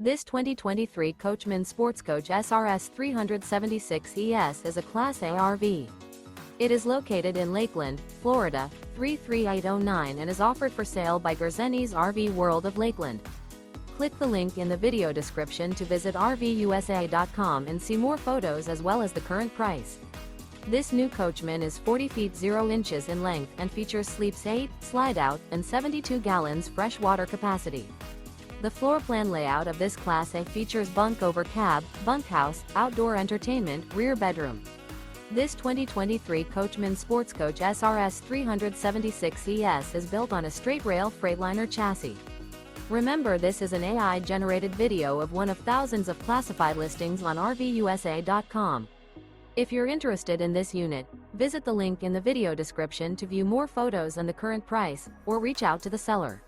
This 2023 Coachmen Sportscoach SRS 376 ES is a Class A RV. It is located in Lakeland, Florida, 33809 and is offered for sale by Gerzeny's RV World of Lakeland. Click the link in the video description to visit RVUSA.com and see more photos as well as the current price. This new Coachmen is 40 feet 0 inches in length and features sleeps 8, Slideout, and 72 gallons fresh water capacity. The floor plan layout of this Class A features bunk over cab, bunkhouse, outdoor entertainment, rear bedroom. This 2023 Coachmen Sportscoach SRS 376 ES is built on a Straight Rail Freightliner chassis. Remember, this is an AI-generated video of one of thousands of classified listings on RVUSA.com. If you're interested in this unit, visit the link in the video description to view more photos and the current price, or reach out to the seller.